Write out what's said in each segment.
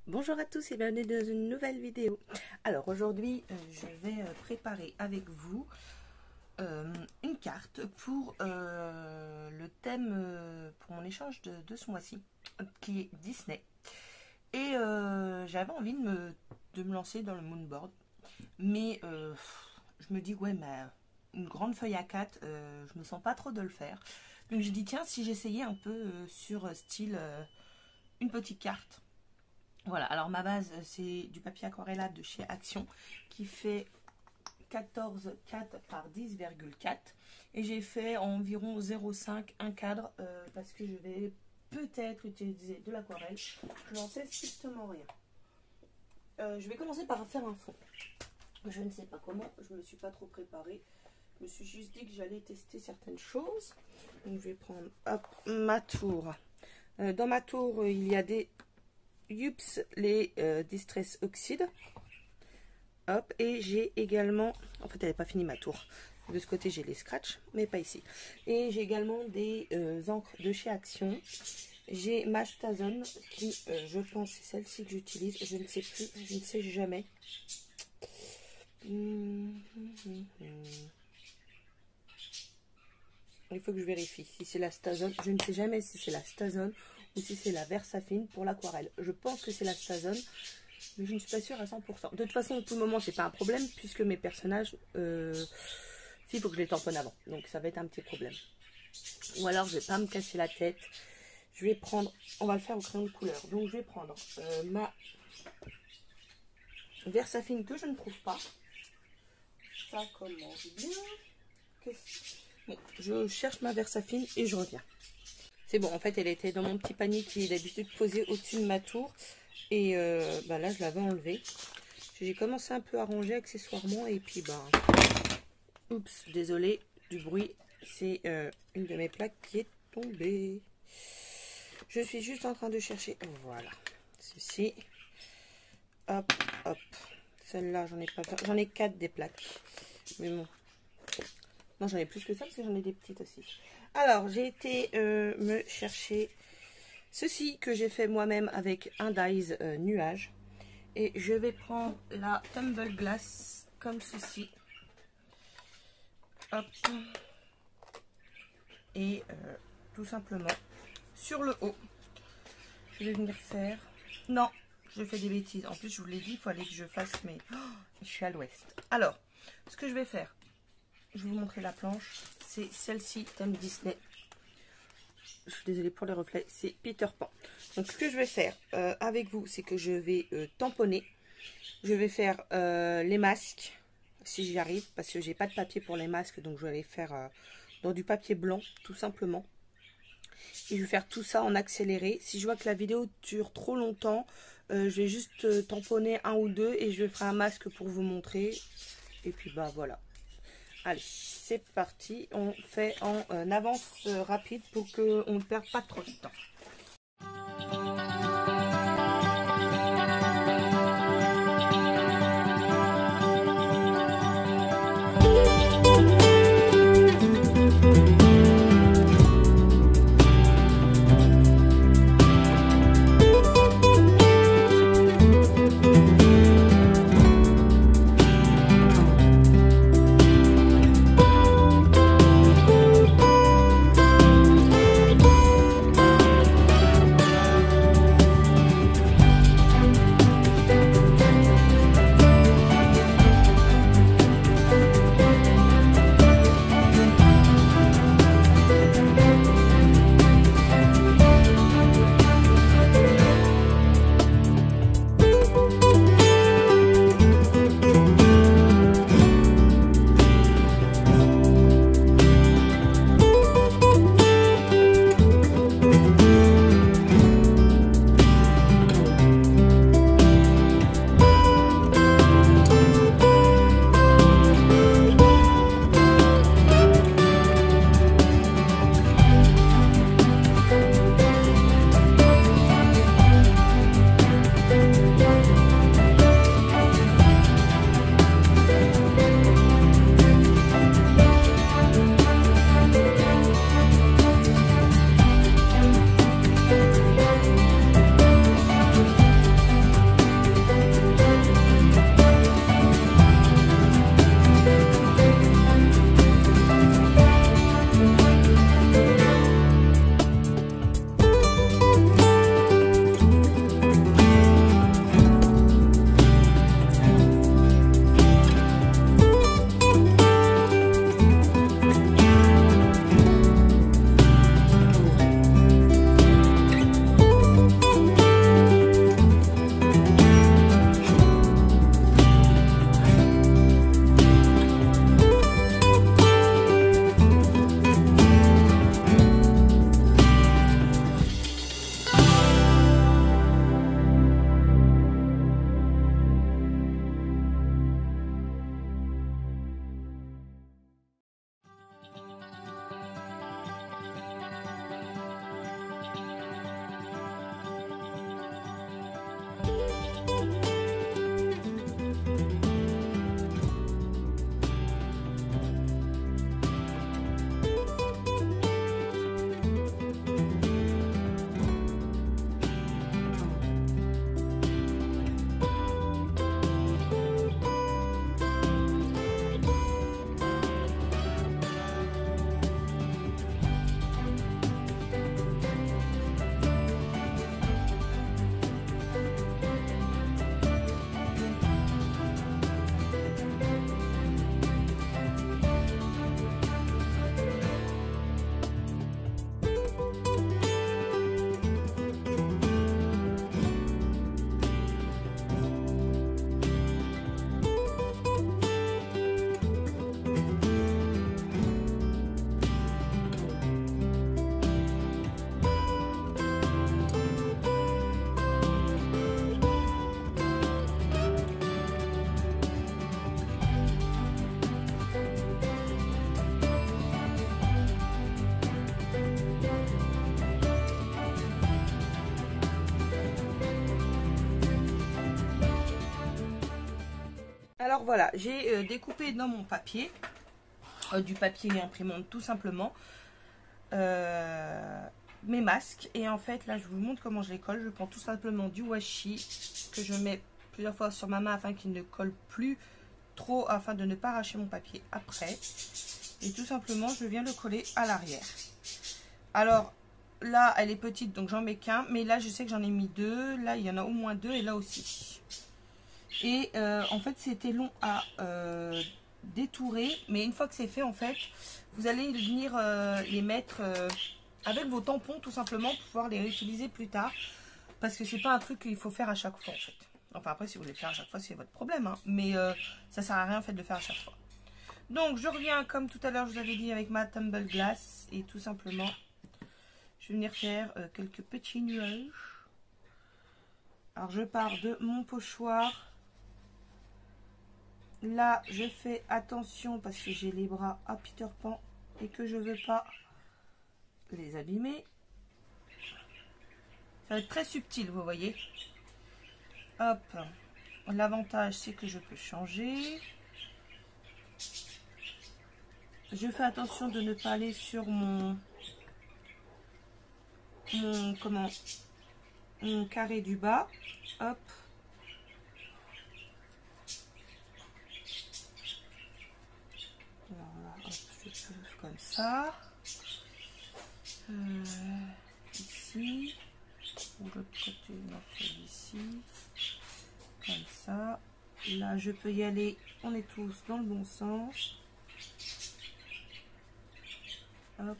Bonjour à tous et bienvenue dans une nouvelle vidéo. Alors aujourd'hui je vais préparer avec vous une carte pour le thème pour mon échange de ce mois-ci qui est Disney. Et j'avais envie de me lancer dans le moonboard, mais je me dis ouais mais une grande feuille A4 je me sens pas trop de le faire. Donc je dis tiens si j'essayais un peu sur style une petite carte. Voilà, alors ma base c'est du papier aquarellable de chez Action qui fait 14,4 par 10,4 et j'ai fait environ 0,5 un cadre parce que je vais peut-être utiliser de l'aquarelle. Je n'en sais strictement rien. Je vais commencer par faire un fond. Je ne sais pas comment, je ne me suis pas trop préparée. Je me suis juste dit que j'allais tester certaines choses. Donc je vais prendre hop, ma tour. Dans ma tour il y a des Yups, les Distress Oxide. Hop, et j'ai également, en fait elle n'est pas finie ma tour. De ce côté j'ai les scratchs, mais pas ici. Et j'ai également des encres de chez Action. J'ai ma Stazone qui, je pense, c'est celle-ci que j'utilise. Je ne sais plus, je ne sais jamais. Il faut que je vérifie si c'est la Stazone. Je ne sais jamais si c'est la Stazone ou si c'est la Versafine pour l'aquarelle. Je pense que c'est la Stazone, mais je ne suis pas sûre à 100%. De toute façon, pour le moment, c'est pas un problème, puisque mes personnages, il faut que je les tamponne avant. Donc, ça va être un petit problème. Ou alors, je vais pas me casser la tête. Je vais prendre, on va le faire au crayon de couleur. Donc, je vais prendre ma Versafine que je ne trouve pas. Ça commence bien. Bon, je cherche ma Versafine et je reviens. C'est bon, en fait, elle était dans mon petit panier qui est d'habitude posé au-dessus de ma tour. Et là, je l'avais enlevé. J'ai commencé un peu à ranger accessoirement. Et puis, oups, désolé du bruit. C'est une de mes plaques qui est tombée. Je suis juste en train de chercher. Voilà, ceci. Hop, hop. Celle-là, j'en ai pas. J'en ai 4 des plaques. Mais bon. Non, j'en ai plus que ça parce que j'en ai des petites aussi. Alors, j'ai été me chercher ceci que j'ai fait moi-même avec un dies nuage. Et je vais prendre la Tumble Glass comme ceci. Hop. Et tout simplement, sur le haut, je vais venir faire... Non, je fais des bêtises. En plus, je vous l'ai dit, il faut aller que je fasse mes... Oh, je suis à l'ouest. Alors, ce que je vais faire, je vais vous montrer la planche. C'est celle-ci, thème Disney. Je suis désolée pour les reflets. C'est Peter Pan. Donc, ce que je vais faire avec vous, c'est que je vais tamponner. Je vais faire les masques, si j'y arrive, parce que j'ai pas de papier pour les masques. Donc, je vais les faire dans du papier blanc, tout simplement. Et je vais faire tout ça en accéléré. Si je vois que la vidéo dure trop longtemps, je vais juste tamponner un ou deux et je vais faire un masque pour vous montrer. Et puis, voilà. Allez, c'est parti. On fait en avance rapide pour qu'on ne perde pas trop de temps. Alors voilà, j'ai découpé dans mon papier, du papier imprimante tout simplement, mes masques. Et en fait là je vous montre comment je les colle. Je prends tout simplement du washi que je mets plusieurs fois sur ma main afin qu'il ne colle plus trop, afin de ne pas arracher mon papier après. Et tout simplement je viens le coller à l'arrière. Alors là elle est petite donc j'en mets qu'un, mais là je sais que j'en ai mis deux, là il y en a au moins deux et là aussi. Et en fait c'était long à détourer, mais une fois que c'est fait en fait vous allez venir les mettre avec vos tampons tout simplement pour pouvoir les réutiliser plus tard, parce que c'est pas un truc qu'il faut faire à chaque fois en fait. Enfin après si vous voulez le faire à chaque fois c'est votre problème, hein, mais ça sert à rien en fait de le faire à chaque fois. Donc je reviens comme tout à l'heure je vous avais dit avec ma tumble glass et tout simplement je vais venir faire quelques petits nuages. Alors je pars de mon pochoir. Là je fais attention parce que j'ai les bras à Peter Pan et que je veux pas les abîmer. Ça va être très subtil, vous voyez. Hop. L'avantage c'est que je peux changer. Je fais attention de ne pas aller sur mon carré du bas. Hop. Alors là, hop, je peux comme ça. Ici. Ou l'autre côté, non, celui-ci. Comme ça. Là, je peux y aller. On est tous dans le bon sens. Hop.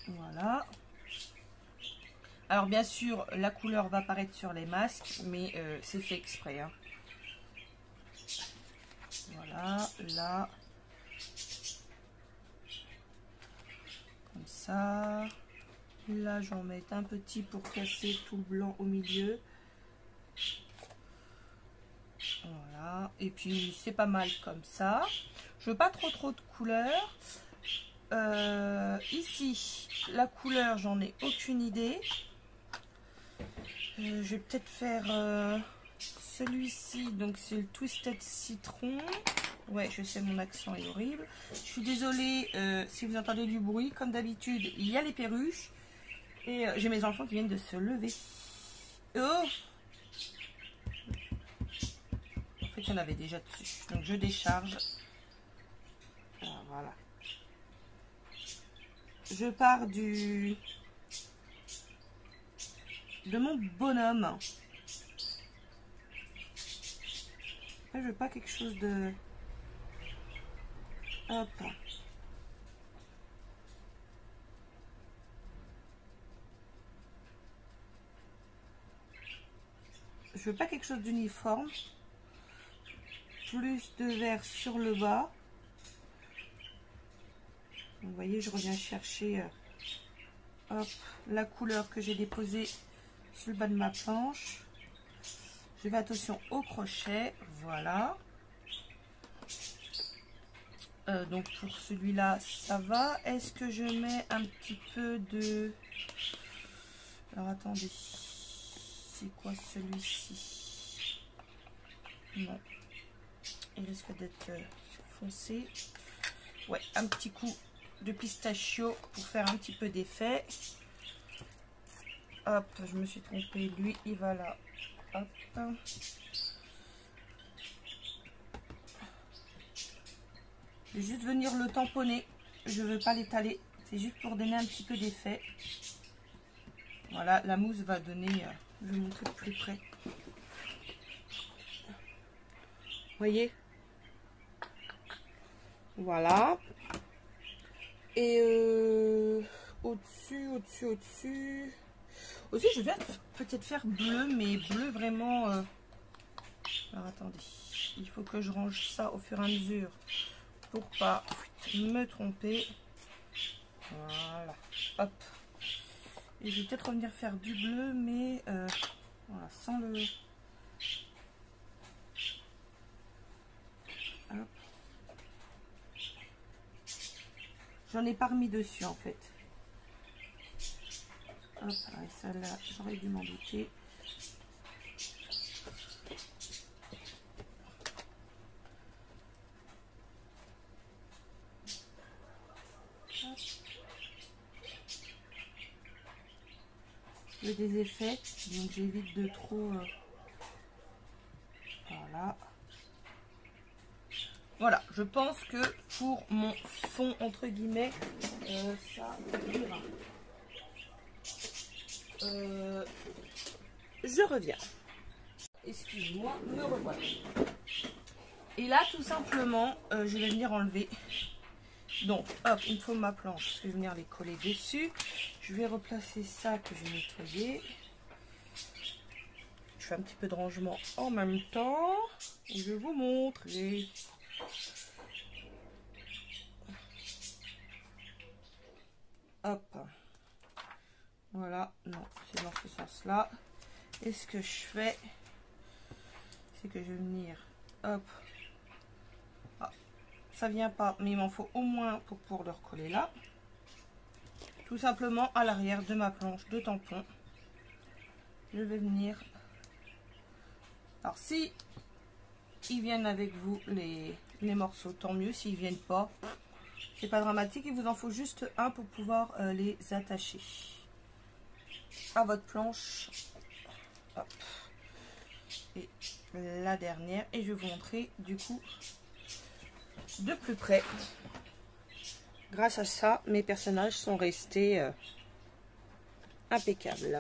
Voilà. Alors bien sûr la couleur va apparaître sur les masques, mais c'est fait exprès, hein. Voilà, là. Comme ça. Là j'en mets un petit pour casser tout le blanc au milieu. Voilà. Et puis c'est pas mal comme ça. Je veux pas trop de couleurs. Ici, la couleur, j'en ai aucune idée. Je vais peut-être faire celui-ci. Donc c'est le Twisted Citron. Ouais, je sais, mon accent est horrible. Je suis désolée si vous entendez du bruit. Comme d'habitude, il y a les perruches. Et j'ai mes enfants qui viennent de se lever. Oh! En fait, il y en avait déjà dessus. Donc je décharge. Voilà. Je pars de mon bonhomme. Après, je veux pas quelque chose de... Hop. Je veux pas quelque chose d'uniforme. Plus de vert sur le bas. Vous voyez, je reviens chercher hop, la couleur que j'ai déposée sur le bas de ma planche. Je fais attention au crochet, voilà. Donc pour celui-là, ça va. Est-ce que je mets un petit peu de... Alors attendez, c'est quoi celui-ci? Non, il risque d'être foncé. Ouais, un petit coup de pistachio pour faire un petit peu d'effet. Hop, je me suis trompée, lui il va là. Hop. Je vais juste venir le tamponner, je veux pas l'étaler, c'est juste pour donner un petit peu d'effet. Voilà, la mousse va donner, je vais vous montrer de plus près. Vous voyez? Voilà. Et au-dessus. Aussi, je vais peut-être faire bleu, mais bleu vraiment... Alors, attendez. Il faut que je range ça au fur et à mesure pour pas me tromper. Voilà. Hop. Et je vais peut-être revenir faire du bleu, mais voilà, sans le... Hop. J'en ai pas remis dessus, en fait. Hop, et celle-là, j'aurais dû m'en douter. des effets, donc j'évite de trop... Voilà. Voilà, je pense que pour mon fond, entre guillemets, ça ira. Je reviens. Excuse-moi, me revoilà. Et là, tout simplement, je vais venir enlever. Donc, hop, il me faut ma planche. Je vais venir les coller dessus. Je vais replacer ça que j'ai nettoyé. Je fais un petit peu de rangement en même temps. Et je vais vous montrer. Hop. Voilà. Non, c'est dans ce sens-là. Et ce que je fais, c'est que je vais venir... Hop. Ah, ça vient pas, mais il m'en faut au moins pour pouvoir le recoller là. Tout simplement à l'arrière de ma planche de tampon. Je vais venir... Alors si ils viennent avec vous les morceaux, tant mieux. S'ils viennent pas, c'est pas dramatique. Il vous en faut juste un pour pouvoir les attacher à votre planche. Hop. Et la dernière. Et je vais vous montrer du coup de plus près. Grâce à ça, mes personnages sont restés impeccables.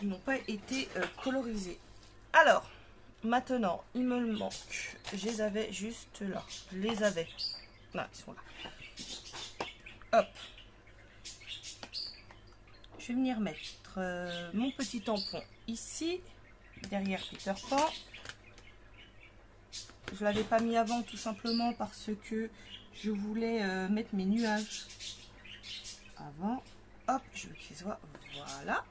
Ils n'ont pas été colorisés. Alors, maintenant, il me le manque. Je les avais juste là. Je les avais. Là, ils sont là. Hop. Je vais venir mettre mon petit tampon ici, derrière Peter Pan. Je ne l'avais pas mis avant tout simplement parce que je voulais mettre mes nuages avant. Hop, je veux qu'ils soient... Voilà.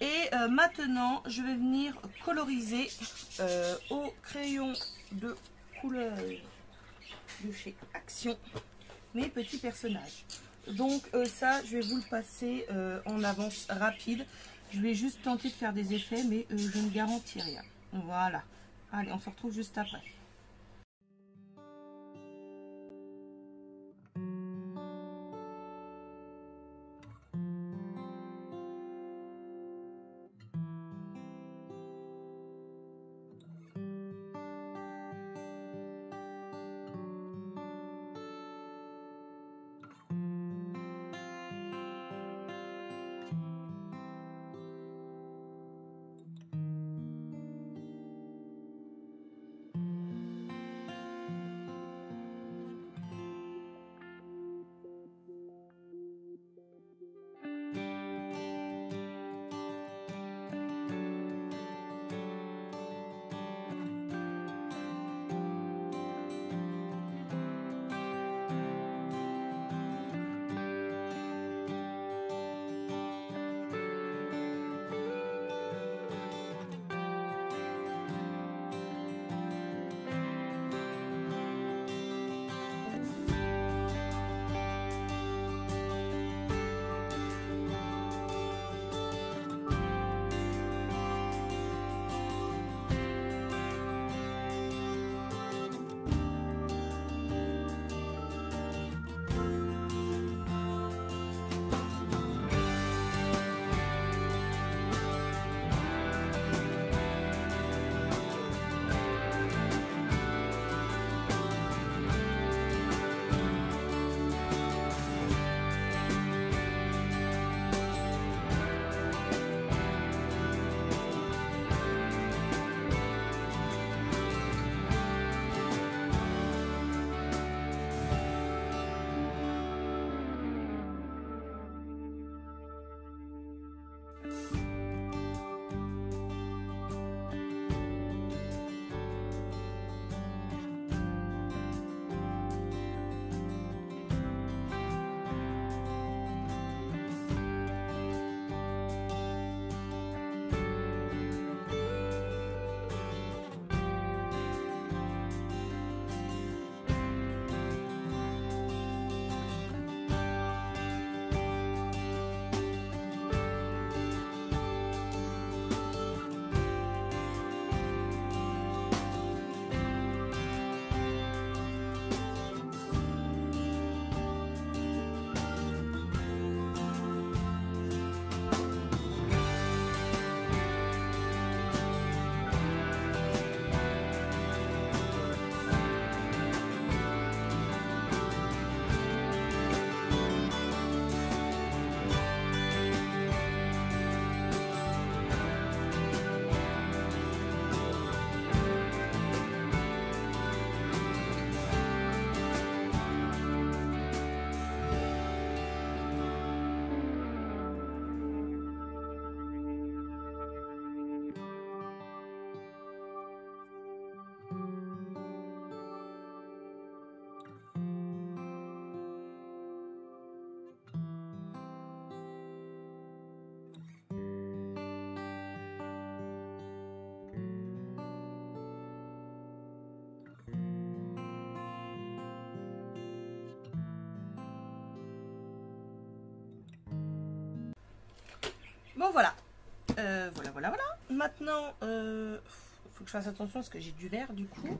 Et maintenant, je vais venir coloriser au crayon de couleur de chez Action mes petits personnages. Donc ça, je vais vous le passer en avance rapide. Je vais juste tenter de faire des effets, mais je ne garantis rien. Voilà. Allez, on se retrouve juste après. Bon, voilà. Voilà. Maintenant, faut que je fasse attention parce que j'ai du vert du coup.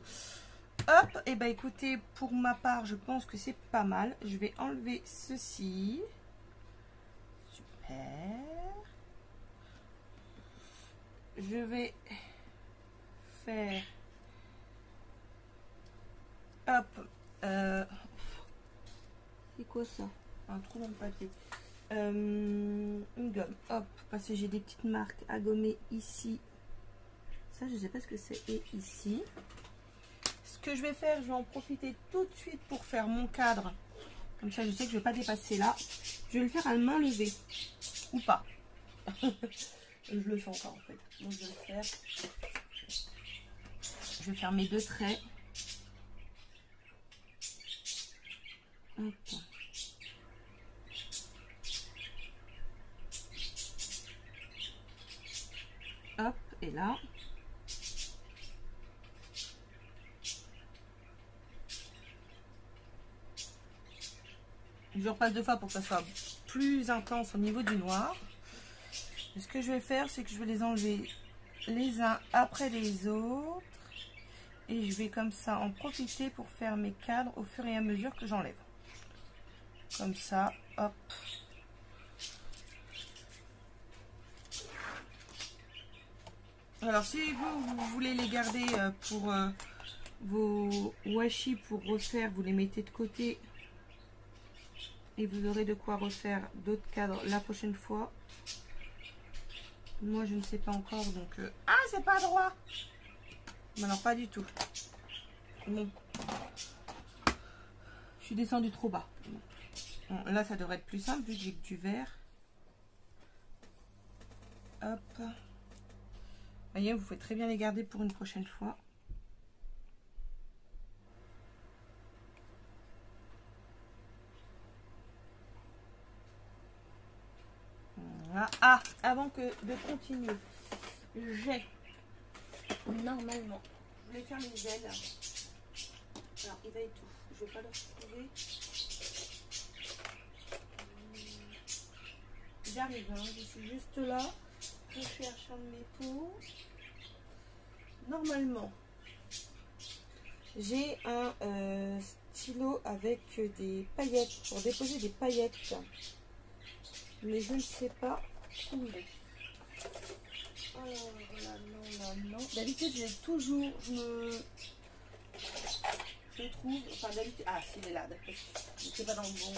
Hop, et bah écoutez, pour ma part, je pense que c'est pas mal. Je vais enlever ceci. Super. Je vais faire... Hop. C'est quoi ça? Un trou dans le papier. Une gomme. Hop, parce que j'ai des petites marques à gommer ici. Ça, je sais pas ce que c'est. Et ici. Ce que je vais faire, je vais en profiter tout de suite pour faire mon cadre. Comme ça, je sais que je ne vais pas dépasser là. Je vais le faire à main levée. Ou pas. Je le sens pas en fait. Donc, je vais le faire. Je vais faire mes 2 traits. Hop. Hop, et là. Je repasse 2 fois pour que ça soit plus intense au niveau du noir. Et ce que je vais faire, c'est que je vais les enlever les uns après les autres. Et je vais comme ça en profiter pour faire mes cadres au fur et à mesure que j'enlève. Comme ça, hop. Alors si vous voulez les garder pour vos washi pour refaire, vous les mettez de côté. Et vous aurez de quoi refaire d'autres cadres la prochaine fois. Moi, je ne sais pas encore, donc... Ah, c'est pas droit! Mais alors, pas du tout. Bon. Je suis descendue trop bas. Bon, là, ça devrait être plus simple, vu que j'ai que du vert. Hop. Vous voyez, vous pouvez très bien les garder pour une prochaine fois. Voilà. Ah, avant de continuer, j'ai normalement, je voulais faire mes ailes. Alors, il va être tout. Je vais pas le retrouver. J'arrive, hein, je suis juste là. Je cherche un de mes pots. Normalement, j'ai un stylo avec des paillettes pour déposer des paillettes. Mais je ne sais pas où il est. Alors là, non. D'habitude, j'ai toujours, je trouve, enfin d'habitude, ah, s'il est là, d'accord. Je ne sais pas dans le bon.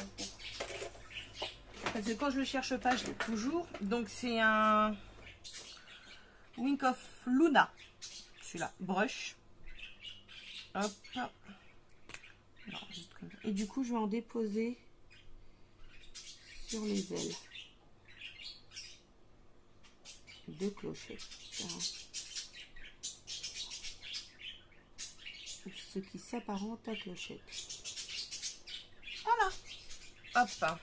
Parce que quand je le cherche pas, je l'ai toujours. Donc c'est un Wink of Luna. Celui-là, brush. Hop. Non, juste comme ça. Et du coup, je vais en déposer sur les ailes. 2 clochettes. Ce qui s'apparente à clochette. Voilà. Hop.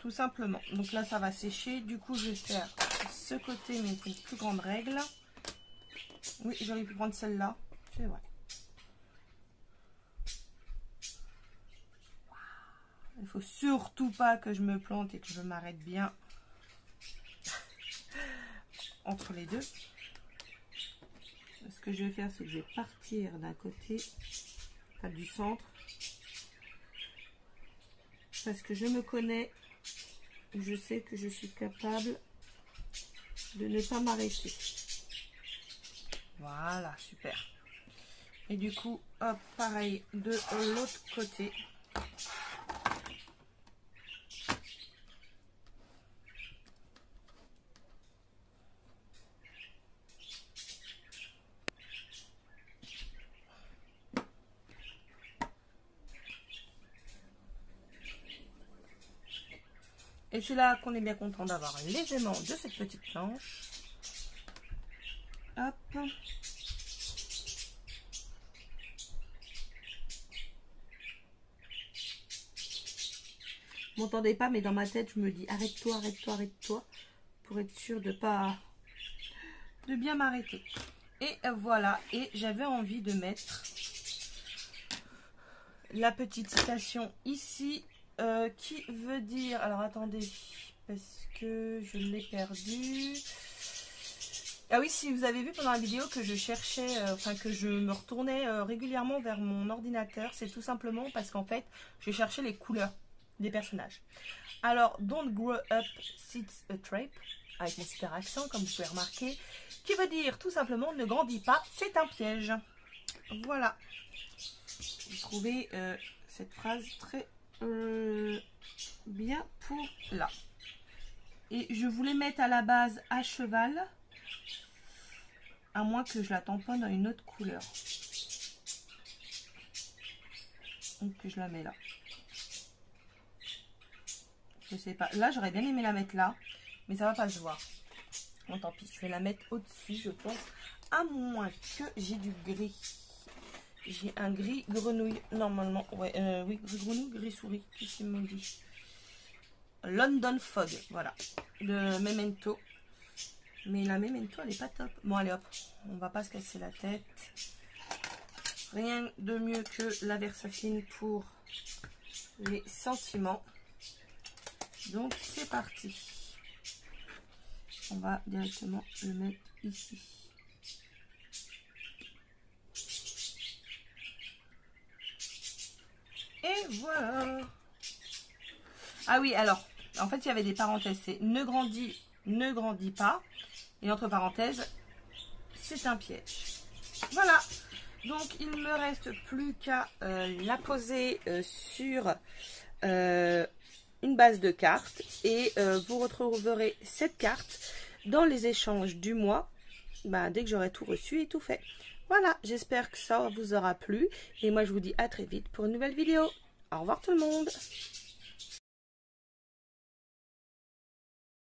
Tout simplement. Donc là, ça va sécher. Du coup, je vais faire ce côté, mais pour une plus grande règle. Oui, j'aurais pu prendre celle-là. C'est vrai. Il ne faut surtout pas que je me plante et que je m'arrête bien entre les deux. Ce que je vais faire, c'est que je vais partir d'un côté, enfin, du centre, parce que je me connais, je sais que je suis capable de ne pas m'arrêter. Voilà, super. Et du coup, hop, pareil de l'autre côté. Et c'est là qu'on est bien content d'avoir les aimants de cette petite planche. Hop. Vous m'entendez pas, mais dans ma tête, je me dis arrête-toi, arrête-toi, arrête-toi. Pour être sûr de bien m'arrêter. Et voilà. Et j'avais envie de mettre la petite citation ici. Qui veut dire, alors attendez, parce que je l'ai perdu. Ah oui, si vous avez vu pendant la vidéo que je cherchais, que je me retournais régulièrement vers mon ordinateur, c'est tout simplement parce qu'en fait, je cherchais les couleurs des personnages. Alors, Don't Grow Up, It's a Trap, avec mon super accent, comme vous pouvez remarquer, qui veut dire tout simplement ne grandis pas, c'est un piège. Voilà. Vous trouvez cette phrase très bien pour là. Et je voulais mettre à la base à cheval, à moins que je la tamponne dans une autre couleur. Donc je la mets là. Je sais pas. Là, j'aurais bien aimé la mettre là, mais ça va pas se voir. Bon, tant pis. Je vais la mettre au-dessus, je pense. À moins que j'ai du gris. J'ai un gris grenouille, normalement. Ouais, oui, gris grenouille, gris souris. Qu'est-ce qu'il me dit? London Fog, voilà. Le Memento. Mais la Memento, elle est pas top. Bon, allez hop. On va pas se casser la tête. Rien de mieux que la Versafine pour les sentiments. Donc, c'est parti. On va directement le mettre ici. Et voilà. Ah oui, alors, en fait, il y avait des parenthèses. C'est ne grandit pas. Et entre parenthèses, c'est un piège. Voilà. Donc, il ne me reste plus qu'à la poser sur une base de cartes. Et vous retrouverez cette carte dans les échanges du mois. Dès que j'aurai tout reçu et tout fait. Voilà, j'espère que ça vous aura plu. Et moi, je vous dis à très vite pour une nouvelle vidéo. Au revoir tout le monde.